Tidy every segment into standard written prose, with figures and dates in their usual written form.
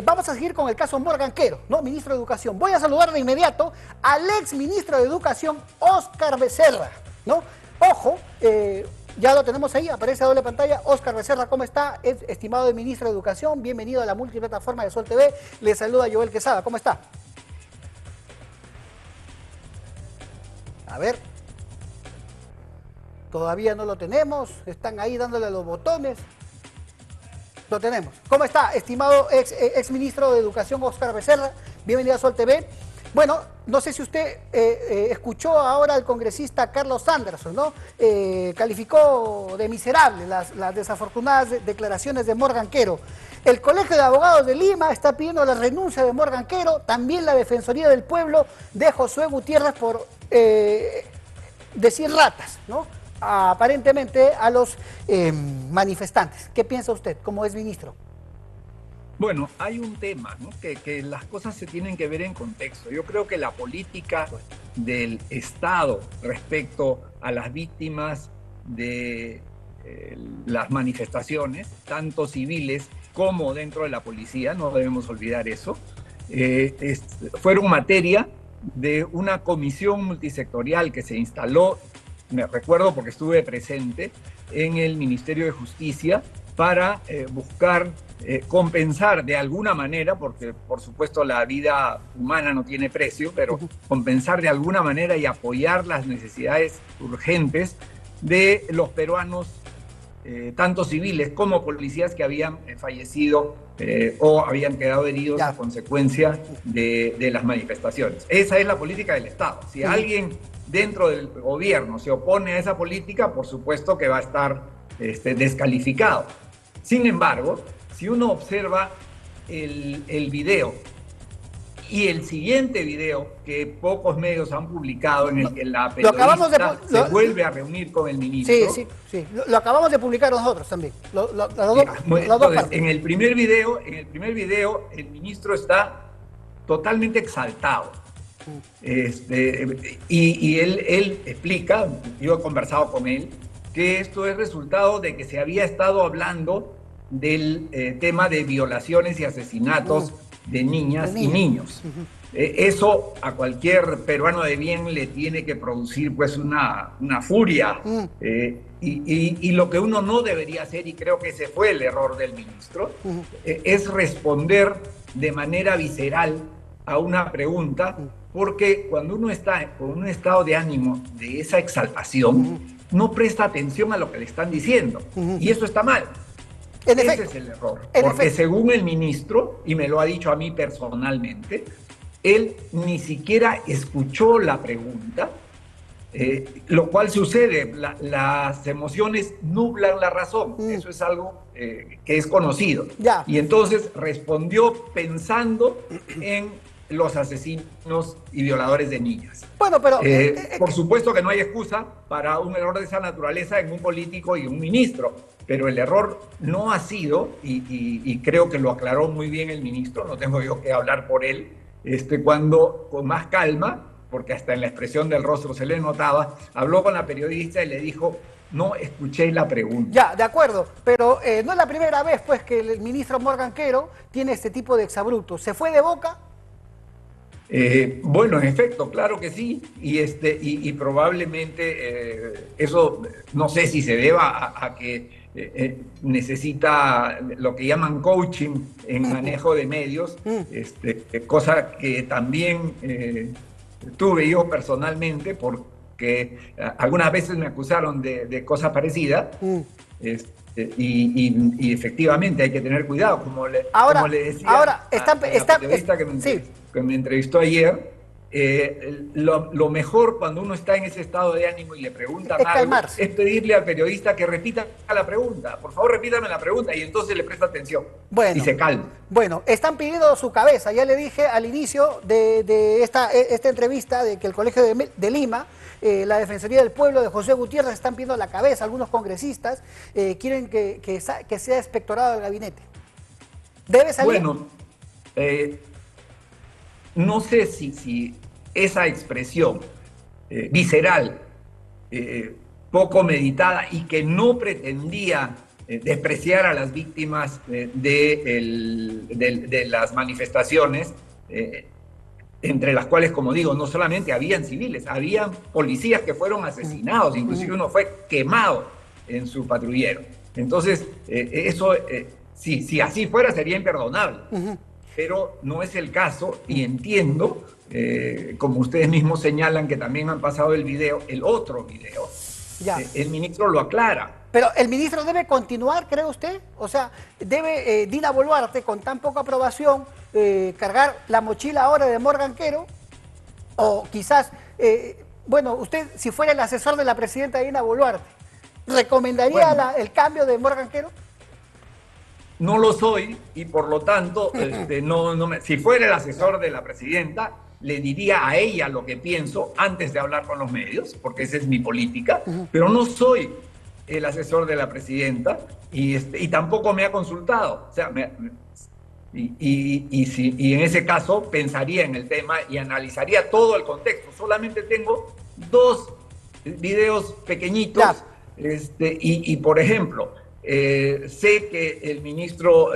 Vamos a seguir con el caso Morgan Quero, ¿no? Ministro de Educación. Voy a saludar de inmediato al ex ministro de Educación, Óscar Becerra, ¿no? Ojo, ya lo tenemos ahí, aparece a doble pantalla. Óscar Becerra, ¿cómo está? Estimado ministro de Educación, bienvenido a la multiplataforma de Sol TV. Le saluda Joel Quesada, ¿cómo está? A ver. Todavía no lo tenemos, están ahí dándole a los botones. Lo tenemos. ¿Cómo está, estimado ex ministro de Educación, Óscar Becerra? Bienvenido a Sol TV. Bueno, no sé si usted escuchó ahora al congresista Carlos Anderson, ¿no? Calificó de miserable las desafortunadas declaraciones de Morgan Quero. El Colegio de Abogados de Lima está pidiendo la renuncia de Morgan Quero, también la Defensoría del Pueblo de Josué Gutiérrez por decir ratas, ¿no? Aparentemente a los manifestantes. ¿Qué piensa usted como es ministro? Bueno, hay un tema, ¿no? que las cosas se tienen que ver en contexto. Yo creo que la política del Estado respecto a las víctimas de las manifestaciones, tanto civiles como dentro de la policía, no debemos olvidar eso, fueron materia de una comisión multisectorial que se instaló, me recuerdo porque estuve presente, en el Ministerio de Justicia para buscar compensar de alguna manera, porque por supuesto la vida humana no tiene precio, pero compensar de alguna manera y apoyar las necesidades urgentes de los peruanos, tanto civiles como policías que habían fallecido o habían quedado heridos a consecuencia de las manifestaciones. Esa es la política del Estado. Si alguien dentro del gobierno se opone a esa política, por supuesto que va a estar descalificado. Sin embargo, si uno observa el video y el siguiente video que pocos medios han publicado, en el que la periodista se vuelve a reunir con el ministro. Sí. Lo acabamos de publicar nosotros también. Entonces, en el primer video, el ministro está totalmente exaltado. Y él explica, yo he conversado con él, que esto es resultado de que se había estado hablando del tema de violaciones y asesinatos de niñas y niños. Eso a cualquier peruano de bien le tiene que producir pues una furia. Y lo que uno no debería hacer, y creo que ese fue el error del ministro, es responder de manera visceral a una pregunta, porque cuando uno está con un estado de ánimo de esa exaltación, no presta atención a lo que le están diciendo. Y eso está mal. Ese es el error. Porque según el ministro, y me lo ha dicho a mí personalmente, él ni siquiera escuchó la pregunta, lo cual sucede. Las emociones nublan la razón. Eso es algo que es conocido. Y entonces respondió pensando en los asesinos y violadores de niñas. Bueno, pero por supuesto que no hay excusa para un error de esa naturaleza en un político y un ministro, pero el error no ha sido, y creo que lo aclaró muy bien el ministro, no tengo yo que hablar por él, cuando con más calma, porque hasta en la expresión del rostro se le notaba, habló con la periodista y le dijo: no escuché la pregunta. Ya, de acuerdo, pero no es la primera vez pues que el ministro Morgan Quero tiene este tipo de exabruptos. ¿Se fue de boca? Bueno, en efecto, claro que sí, y probablemente eso no sé si se deba a que necesita lo que llaman coaching en manejo de medios, cosa que también tuve yo personalmente, porque algunas veces me acusaron de cosa parecida. Y efectivamente hay que tener cuidado, como le decía a la periodista que me entrevistó ayer, lo mejor cuando uno está en ese estado de ánimo y le preguntan algo, es pedirle al periodista que repita la pregunta. Por favor, repítame la pregunta, y entonces le presta atención y se calma. Bueno, están pidiendo su cabeza. Ya le dije al inicio de esta entrevista de que el Colegio de Lima, la Defensoría del Pueblo de Josué Gutiérrez están pidiendo la cabeza. Algunos congresistas quieren que sea expectorado del gabinete. ¿Debe salir? Bueno, no sé si esa expresión visceral, poco meditada y que no pretendía despreciar a las víctimas de las manifestaciones, entre las cuales, como digo, no solamente habían civiles, habían policías que fueron asesinados, inclusive uno fue quemado en su patrullero. Entonces, eso, si así fuera, sería imperdonable. Pero no es el caso, y entiendo, como ustedes mismos señalan, que también han pasado el otro video, el ministro lo aclara. Pero el ministro debe continuar, ¿cree usted? O sea, debe Dina Boluarte, con tan poca aprobación, cargar la mochila ahora de Morgan Quero, o quizás, bueno, usted, si fuera el asesor de la presidenta Dina Boluarte, ¿recomendaría el cambio de Morgan Quero? No lo soy, y por lo tanto, si fuera el asesor de la presidenta, le diría a ella lo que pienso antes de hablar con los medios, porque esa es mi política, pero no soy el asesor de la presidenta y tampoco me ha consultado. O sea, y en ese caso pensaría en el tema y analizaría todo el contexto. Solamente tengo 2 videos pequeñitos, y por ejemplo, sé que el ministro,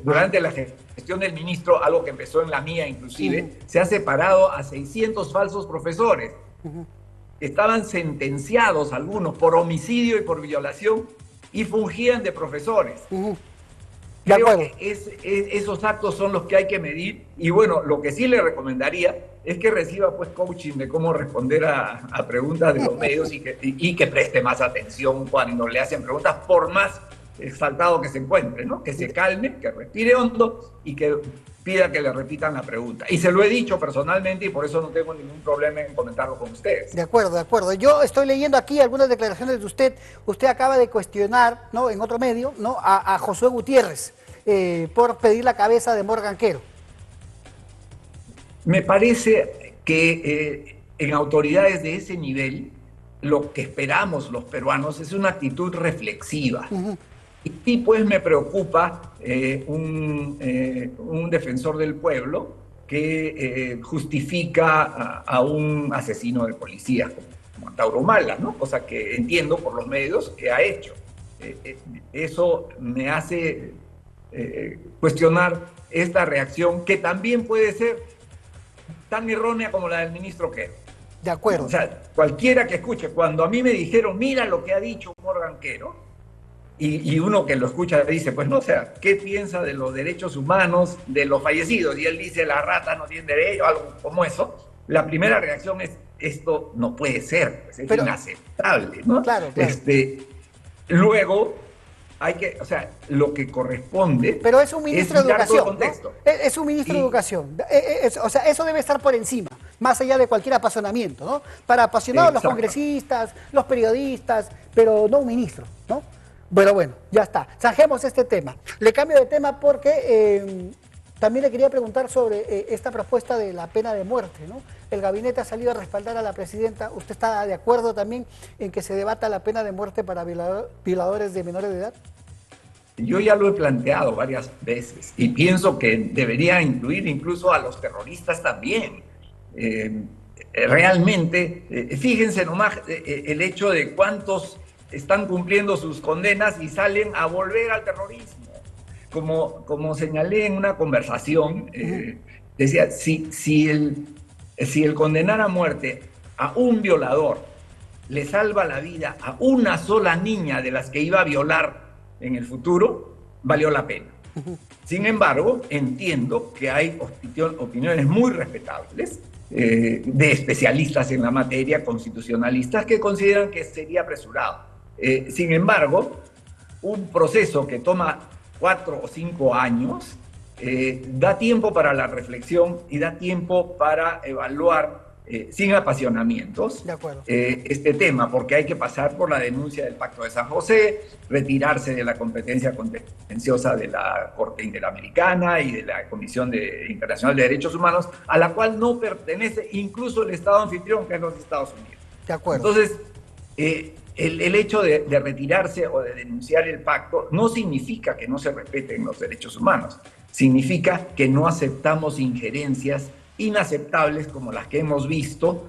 durante la gestión del ministro, algo que empezó en la mía inclusive, se ha separado a 600 falsos profesores. Estaban sentenciados algunos por homicidio y por violación y fungían de profesores. Creo que esos actos son los que hay que medir, y bueno, lo que sí le recomendaría es que reciba pues coaching de cómo responder a preguntas de los medios y que preste más atención cuando le hacen preguntas, por más exaltado que se encuentre, ¿no? Que se calme, que respire hondo y que pida que le repitan la pregunta. Y se lo he dicho personalmente, y por eso no tengo ningún problema en comentarlo con ustedes. De acuerdo, de acuerdo. Yo estoy leyendo aquí algunas declaraciones de usted. Usted acaba de cuestionar, ¿no?, en otro medio, ¿no?, a Josué Gutiérrez por pedir la cabeza de Morgan Quero. Me parece que en autoridades de ese nivel, lo que esperamos los peruanos es una actitud reflexiva. Y pues me preocupa un defensor del pueblo que justifica a un asesino de policía, como Tauro Mala, ¿no? Cosa que entiendo por los medios que ha hecho. Eso me hace cuestionar esta reacción, que también puede ser tan errónea como la del ministro Quero. De acuerdo. O sea, cualquiera que escuche, cuando a mí me dijeron, mira lo que ha dicho Morgan Quero, y uno que lo escucha dice, pues no, o sea, ¿qué piensa de los derechos humanos de los fallecidos? Y él dice, la rata no tiene derecho, algo como eso. La primera reacción es, esto no puede ser, pues es inaceptable, ¿no? Claro, claro. Luego, hay que, o sea, lo que corresponde... Pero es un ministro de Educación, ¿no? Es un ministro de Educación. O sea, eso debe estar por encima, más allá de cualquier apasionamiento, ¿no? Para apasionados los congresistas, los periodistas, pero no un ministro, ¿no? Bueno, ya está. Zanjemos este tema. Le cambio de tema porque también le quería preguntar sobre esta propuesta de la pena de muerte, ¿no? El gabinete ha salido a respaldar a la presidenta. ¿Usted está de acuerdo también en que se debata la pena de muerte para violadores de menores de edad? Yo ya lo he planteado varias veces y pienso que debería incluir incluso a los terroristas también. Realmente, fíjense nomás el hecho de cuántos están cumpliendo sus condenas y salen a volver al terrorismo. Como señalé en una conversación, decía, si el condenar a muerte a un violador le salva la vida a una sola niña de las que iba a violar en el futuro, valió la pena. Sin embargo, entiendo que hay opiniones muy respetables de especialistas en la materia, constitucionalistas, que consideran que sería apresurado. Sin embargo, un proceso que toma 4 o 5 años da tiempo para la reflexión y da tiempo para evaluar sin apasionamientos este tema, porque hay que pasar por la denuncia del Pacto de San José, retirarse de la competencia contenciosa de la Corte Interamericana y de la Comisión Internacional de Derechos Humanos, a la cual no pertenece incluso el Estado anfitrión, que es los Estados Unidos. De acuerdo. Entonces, el hecho de retirarse o de denunciar el pacto no significa que no se respeten los derechos humanos, significa que no aceptamos injerencias inaceptables como las que hemos visto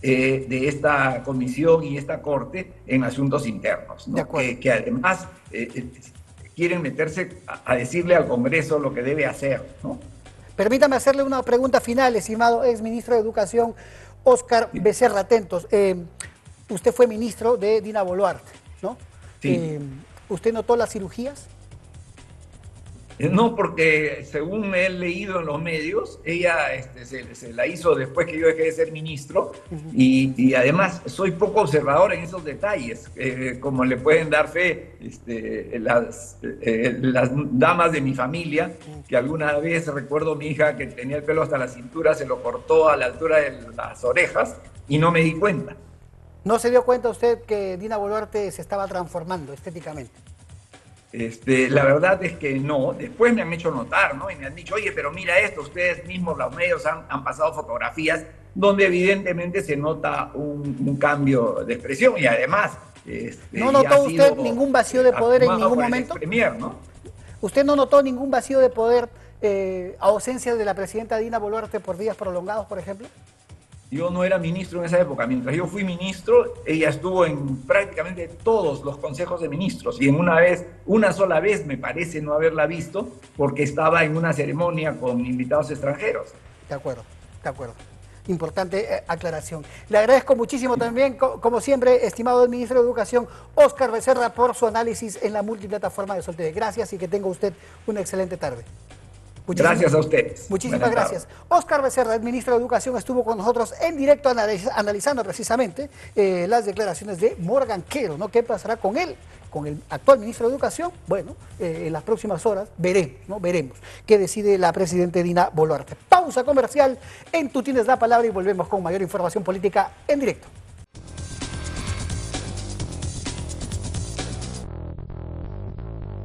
de esta comisión y esta corte en asuntos internos, ¿no? Que además quieren meterse a decirle al Congreso lo que debe hacer, ¿no? Permítame hacerle una pregunta final, estimado exministro de Educación, Óscar Becerra Tentos. Usted fue ministro de Dina Boluarte, ¿no? Sí. ¿Usted notó las cirugías? No, porque según he leído en los medios, ella se la hizo después que yo dejé de ser ministro y además soy poco observador en esos detalles, como le pueden dar fe las damas de mi familia, que alguna vez recuerdo mi hija que tenía el pelo hasta la cintura, se lo cortó a la altura de las orejas y no me di cuenta. ¿No se dio cuenta usted que Dina Boluarte se estaba transformando estéticamente? La verdad es que no, después me han hecho notar, ¿no? Y me han dicho, oye, pero mira esto, ustedes mismos, los medios, han pasado fotografías donde evidentemente se nota un cambio de expresión y además... ¿No notó usted ningún vacío de poder en ningún momento? Premier, ¿no? ¿Usted no notó ningún vacío de poder, ausencia de la presidenta Dina Boluarte por días prolongados, por ejemplo? Yo no era ministro en esa época. Mientras yo fui ministro, ella estuvo en prácticamente todos los consejos de ministros y una sola vez me parece no haberla visto porque estaba en una ceremonia con invitados extranjeros. De acuerdo, de acuerdo. Importante aclaración. Le agradezco muchísimo también, como siempre, estimado ministro de Educación, Óscar Becerra, por su análisis en la multiplataforma de Sol TV. Gracias y que tenga usted una excelente tarde. Gracias a ustedes. Muchísimas gracias. Óscar Becerra, el ministro de Educación, estuvo con nosotros en directo analizando precisamente las declaraciones de Morgan Quero, ¿no? ¿Qué pasará con él, con el actual ministro de Educación? Bueno, en las próximas horas veremos, ¿no? Veremos qué decide la presidenta Dina Boluarte. Pausa comercial en Tú Tienes la Palabra y volvemos con mayor información política en directo.